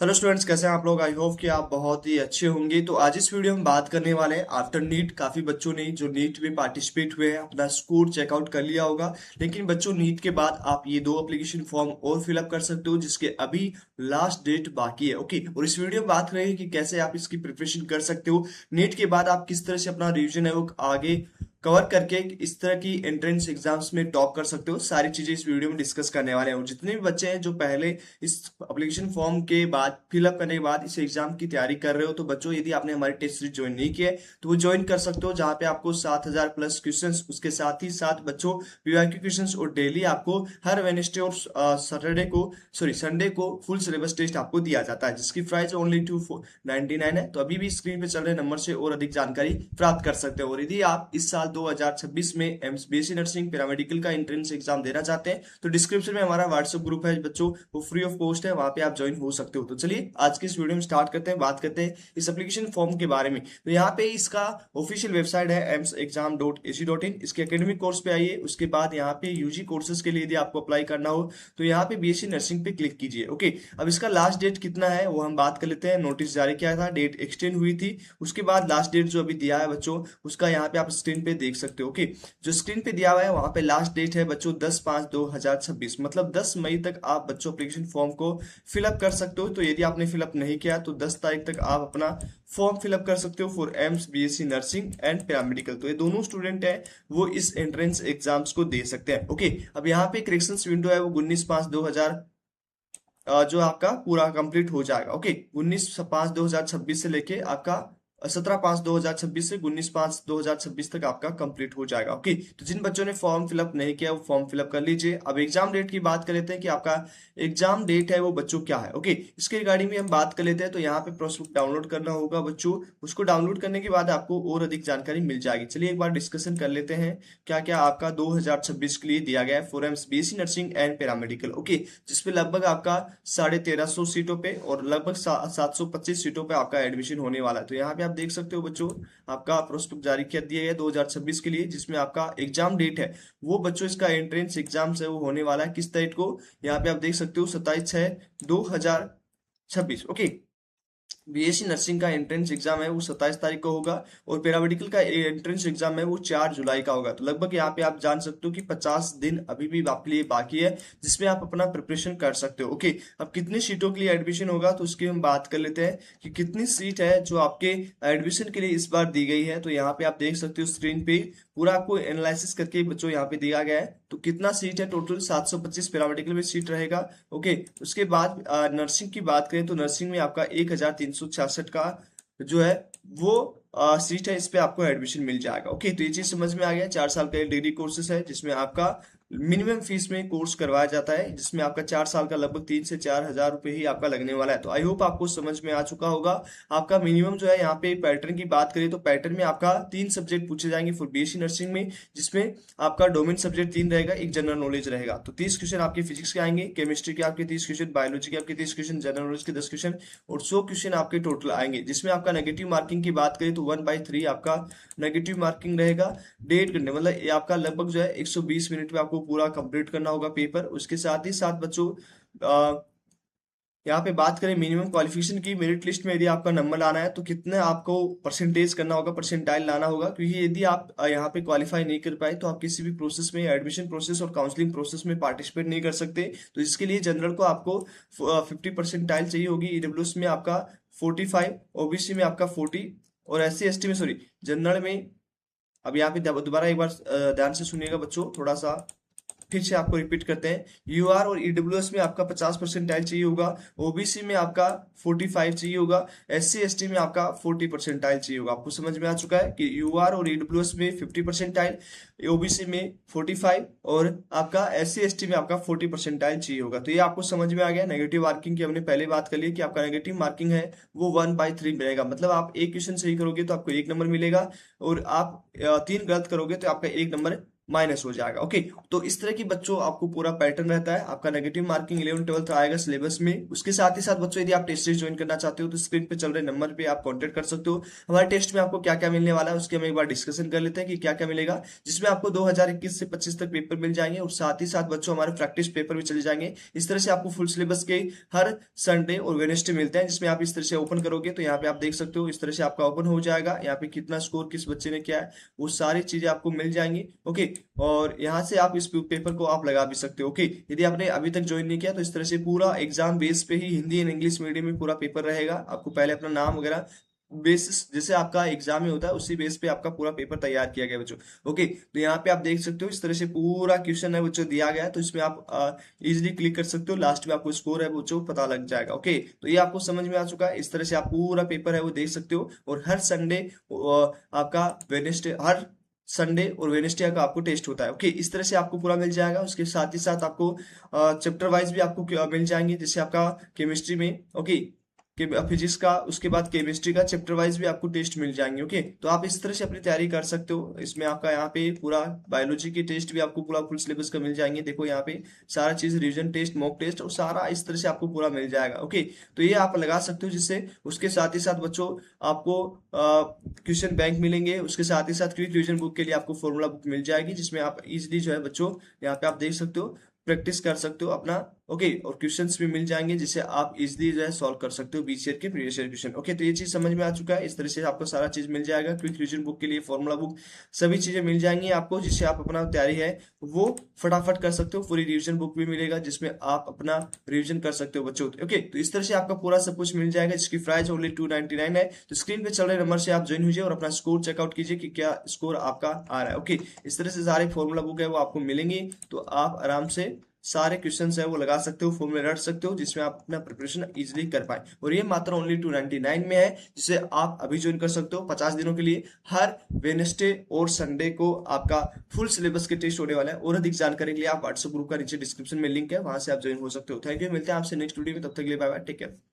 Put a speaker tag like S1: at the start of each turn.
S1: Hello students, कैसे हैं आप लोग। आई होप कि आप बहुत ही अच्छे होंगे। तो आज इस वीडियो में बात करने वाले हैं आफ्टर नीट। काफी बच्चों ने जो नीट में पार्टिसिपेट हुए हैं अपना स्कोर चेकआउट कर लिया होगा, लेकिन बच्चों नीट के बाद आप ये दो एप्लीकेशन फॉर्म और फिलअप कर सकते हो जिसके अभी लास्ट डेट बाकी है। ओके, और इस वीडियो में बात करेंगे कि कैसे आप इसकी प्रिपरेशन कर सकते हो। नीट के बाद आप किस तरह से अपना रिविजन है वो आगे कवर करके इस तरह की एंट्रेंस एग्जाम्स में टॉप कर सकते हो। सारी चीजें इस वीडियो में डिस्कस करने वाले हैं। और जितने भी बच्चे हैं जो पहले इस एप्लीकेशन फॉर्म के बाद फिलअप करने के बाद इस एग्जाम की तैयारी कर रहे हो, तो बच्चों यदि आपने हमारी टेस्ट सीरीज ज्वाइन नहीं किया है तो वो ज्वाइन कर सकते हो, जहां पे आपको 7,000 प्लस क्वेश्चंस, उसके साथ ही साथ बच्चों पीवाईक्यू क्वेश्चंस, और डेली आपको हर वेडनेसडे और सैटरडे को संडे को फुल सिलेबस टेस्ट आपको दिया जाता है, जिसकी प्राइस ओनली 299 है। तो अभी भी स्क्रीन पे चल रहे नंबर से और अधिक जानकारी प्राप्त कर सकते हो। और यदि आप इस साल 2026 में बीएससी नर्सिंग पैरामेडिकल का एंट्रेंस एग्जाम देना चाहते हैं तो डिस्क्रिप्शन में हमारा व्हाट्सएप ग्रुप है बच्चों, वो फ्री ऑफ कॉस्ट है, वहां पे आप ज्वाइन हो सकते हो। तो चलिए आज की इस वीडियो में स्टार्ट करते हैं, बात करते हैं इस एप्लीकेशन फॉर्म के बारे में। तो यहाँ पे इसका ऑफिशियल वेबसाइट है emsexam.ac.in। इसके एकेडमिक कोर्स पे आइए, उसके बाद यहाँ पे यूजी कोर्सेज के लिए यदि आपको अप्लाई करना हो तो यहाँ पे बीएससी नर्सिंग पे क्लिक कीजिए। ओके, अब इसका लास्ट डेट कितना है वो हम बात कर लेते हैं। नोटिस जारी किया था, डेट एक्सटेंड हुई थी, उसके बाद लास्ट डेट जो अभी दिया है बच्चों उसका यहाँ पे आप स्क्रीन पे देख सकते हो। ओके, जो स्क्रीन पे दिया हुआ है वहां पे लास्ट डेट है बच्चों 10/5/2026, मतलब 10 मई तक आप बच्चों एप्लीकेशन फॉर्म को फिलअप कर सकते हो। तो यदि आपने फिलअप नहीं किया तो 10 तारीख तक आप अपना फॉर्म फिलअप कर सकते हो for AIIMS BSc nursing and paramedical. तो ये दोनों स्टूडेंट है वो इस एंट्रेंस एग्जाम्स को दे सकते हैं। ओके, अब यहाँ पे करेक्शन विंडो है वो 19/5/2000 जो आपका पूरा कंप्लीट हो जाएगा। ओके, 19/5/2026 से लेके आपका 17/5/2026 से 19/5/2026 तक आपका कंप्लीट हो जाएगा। ओके, तो जिन बच्चों ने फॉर्म फिलअप नहीं किया वो फॉर्म फिलअप कर लीजिए। अब एग्जाम डेट की बात कर लेते हैं कि आपका एग्जाम डेट है वो बच्चों क्या है। ओके, इसके रिगार्डिंग में हम बात कर लेते हैं। तो यहाँ पे प्रोस्पेक्ट डाउनलोड करना होगा बच्चों, उसको डाउनलोड करने के बाद आपको और अधिक जानकारी मिल जाएगी। चलिए एक बार डिस्कशन कर लेते हैं क्या क्या आपका 2026 के लिए दिया गया है for AIIMS BSc nursing and paramedical. Okay, जिसपे लगभग आपका 1350 सीटों पे और लगभग 725 सीटों पे आपका एडमिशन होने वाला है। तो यहाँ पे आप देख सकते हो बच्चों आपका प्रोस्पेक्ट जारी कर दिया गया 2026 के लिए, जिसमें आपका एग्जाम डेट है वो बच्चों इसका एंट्रेंस एग्जाम है वो होने वाला है किस तारीख को, यहाँ पे आप देख सकते हो 27/6/2026। ओके, बीएससी नर्सिंग का एंट्रेंस एग्जाम है वो 27 तारीख को होगा, और पैरामेडिकल का एंट्रेंस एग्जाम है वो 4 जुलाई का होगा। तो लगभग यहाँ पे आप जान सकते हो कि 50 दिन अभी भी आपके लिए बाकी है जिसमें आप अपना प्रिपरेशन कर सकते हो। ओके, अब कितनी सीटों के लिए एडमिशन होगा तो उसकी हम बात कर लेते हैं कि कितनी सीट है जो आपके एडमिशन के लिए इस बार दी गई है। तो यहाँ पे आप देख सकते हो स्क्रीन पे पूरा आपको एनालिसिस करके बच्चों यहाँ पे दिया गया है। तो कितना सीट है टोटल 725 पैरामेडिकल में सीट रहेगा। ओके, उसके बाद नर्सिंग की बात करें तो नर्सिंग में आपका 1366 का जो है वो सीट है, इस पे आपको एडमिशन मिल जाएगा। ओके, तो ये चीज समझ में आ गया। 4 साल का डिग्री कोर्सेस है जिसमें आपका मिनिमम फीस में कोर्स करवाया जाता है, जिसमें आपका 4 साल का लगभग 3 से 4 हजार रुपए ही आपका लगने वाला है। तो आई होप आपको समझ में आ चुका होगा। आपका मिनिमम जो है यहाँ पे पैटर्न की बात करें तो पैटर्न में आपका 3 सब्जेक्ट पूछे जाएंगे फॉर बीएससी नर्सिंग में, जिसमें आपका डोमेन सब्जेक्ट 3 रहेगा, एक जनरल नॉलेज रहेगा। तो 30 क्वेश्चन आपके फिजिक्स के आएंगे, केमिस्ट्री के आपके 30 क्वेश्चन, बायोलॉजी के आपके 30 क्वेश्चन, जनरल नॉलेज के 10 क्वेश्चन, और 100 क्वेश्चन आपके टोटल आएंगे। जिसमें आपका नेगेटिव मार्किंग की बात करें तो 1/3 आपका नेगेटिव मार्किंग रहेगा। 1.5 घंटे मतलब ये आपका लगभग जो है 120 मिनट में आपको पूरा कंप्लीट करना होगा पेपर। उसके साथ ही साथ बच्चों यहाँ पे बात करें मिनिमम क्वालिफिकेशन की, मेरिट लिस्ट में यदि आपका नंबर लाना है तो कितने आपको परसेंटेज करना होगा, परसेंटाइल लाना होगा। क्योंकि यदि आप यहाँ पे क्वालिफाई नहीं कर पाए तो आप किसी भी प्रोसेस में, एडमिशन प्रोसेस और काउंसलिंग प्रोसेस में पार्टिसिपेट नहीं कर सकते। तो इसके लिए जनरल को आपको 50 परसेंटाइल चाहिए होगी, ईडब्ल्यूएस में आपका 45, ओबीसी में आपका 40, और SC ST में, सॉरी, जनरल में। अब यहाँ पे दोबारा एक बार ध्यान से सुनिएगा बच्चों, थोड़ा सा फिर से आपको रिपीट करते हैं। यूआर और ईडब्ल्यूएस में आपका 50 परसेंटाइल चाहिए होगा, ओबीसी में आपका 45 चाहिए होगा, SC ST में आपका 40 परसेंटाइल चाहिए होगा। आपको समझ में आ चुका है कि यूआर और ईडब्ल्यूएस में 50 परसेंटाइल, ओबीसी में 45, और आपका SC ST में आपका 40 परसेंटाइल चाहिए होगा। तो ये आपको समझ में आ गया। नेगेटिव मार्किंग की हमने पहले बात कर ली कि आपका नेगेटिव मार्किंग है वो 1/3 मिलेगा, मतलब आप एक क्वेश्चन सही करोगे तो आपको 1 नंबर मिलेगा, और आप 3 गलत करोगे तो आपका 1 नंबर माइनस हो जाएगा। ओके, तो इस तरह की बच्चों आपको पूरा पैटर्न रहता है। आपका नेगेटिव मार्किंग 11 12 आएगा सिलेबस में। उसके साथ ही साथ बच्चों यदि आप टेस्ट सीरीज ज्वाइन करना चाहते हो तो स्क्रीन पे चल रहे नंबर पे आप कांटेक्ट कर सकते हो। हमारे टेस्ट में आपको क्या क्या मिलने वाला है उसके हम एक बार डिस्कशन कर लेते हैं कि क्या क्या मिलेगा, जिसमें आपको 2021 से 25 तक पेपर मिल जाएंगे और साथ ही साथ बच्चों हमारे प्रैक्टिस पेपर भी चले जाएंगे। इस तरह से आपको फुल सिलेबस के हर संडे और वेडनेसडे मिलते हैं, जिसमें आप इस तरह से ओपन करोगे तो यहाँ पे आप देख सकते हो इस तरह से आपका ओपन हो जाएगा। यहाँ पे कितना स्कोर किस बच्चे ने किया है वो सारी चीजें आपको मिल जाएंगी। ओके, और यहाँ से आप इस पेपर को आप लगा भी सकते हो। ओके, यदि आपने अभी तक ज्वाइन नहीं किया तो इस तरह से पूरा एग्जाम बेस पे ही हिंदी एंड इंग्लिश मीडियम में पूरा पेपर रहेगा। आपको पहले अपना नाम वगैरह बेसिस जैसे आपका एग्जाम में होता है उसी बेस पे आपका पूरा पेपर तैयार किया गया बच्चों। ओके, तो यहाँ पे आप देख सकते हो इस तरह से पूरा क्वेश्चन है बच्चों दिया गया है, तो इसमें आप इजीली क्लिक कर सकते हो। लास्ट में आपको स्कोर है बच्चों पता लग जाएगा। ओके, तो ये आपको समझ में आ चुका है। इस तरह से आप पूरा पेपर है वो देख सकते हो। और हर संडे आपका वेडनेसडे, हर संडे और वेडनेसडे का आपको टेस्ट होता है। ओके, इस तरह से आपको पूरा मिल जाएगा। उसके साथ ही साथ आपको चैप्टर वाइज भी आपको मिल जाएंगे, जैसे आपका केमिस्ट्री में ओके फिजिक्स का, उसके बाद केमिस्ट्री का चैप्टर वाइज भी आपको टेस्ट मिल जाएंगे। ओके, तो आप इस तरह से अपनी तैयारी कर सकते हो। इसमें आपका यहाँ पे पूरा बायोलॉजी के टेस्ट भी आपको पूरा फुल सिलेबस का मिल जाएंगे। देखो यहाँ पे सारा चीज रिवीजन टेस्ट, मॉक टेस्ट और सारा इस तरह से आपको पूरा मिल जाएगा। ओके, तो ये आप लगा सकते हो जिससे। उसके साथ ही साथ बच्चों आपको क्वेश्चन बैंक मिलेंगे। उसके साथ ही साथ क्विक रिवीजन बुक के लिए आपको फॉर्मूला बुक मिल जाएगी, जिसमें आप इजिली जो है बच्चों यहाँ पे आप देख सकते हो प्रैक्टिस कर सकते हो अपना। ओके, और क्वेश्चंस भी मिल जाएंगे जिसे आप इजीली जो है सॉल्व कर सकते हो बीच ईयर के प्रीवियस ईयर क्वेश्चन। ओके, तो ये चीज समझ में आ चुका है। इस तरह से आपको सारा चीज मिल जाएगा। क्विक रिवीजन बुक के लिए फॉर्मूला बुक सभी चीजें मिल जाएंगी आपको, जिससे आप अपना तैयारी है वो फटाफट कर सकते हो। पूरी रिवीजन बुक भी मिलेगा जिसमें आप अपना रिवीजन कर सकते हो बच्चों। ओके, तो इस तरह से आपका पूरा सब कुछ मिल जाएगा, जिसकी प्राइस ओनली 299 है। तो स्क्रीन पे चल रहे नंबर से आप ज्वाइन कीजिए और अपना स्कोर चेकआउट कीजिए कि क्या स्कोर आपका आ रहा है। ओके, इस तरह से सारे फॉर्मूला बुक है वो आपको मिलेंगी, तो आप आराम से सारे क्वेश्चंस है वो लगा सकते हो, फॉर्म में रट सकते हो, जिसमें आप अपना प्रिपरेशन इजीली कर पाए। और ये मात्र ओनली 299 में है, जिसे आप अभी ज्वाइन कर सकते हो 50 दिनों के लिए। हर वेडनेसडे और संडे को आपका फुल सिलेबस के टेस्ट होने वाला है। और अधिक जानकारी के लिए आप व्हाट्सएप ग्रुप का नीचे डिस्क्रिप्शन में लिंक है, वहां से आप ज्वाइन हो सकते हो। थैंक यू, मिलते हैं आपसे नेक्स्ट वीडियो में। तब तक के लिए बाय बाय, टेक केयर।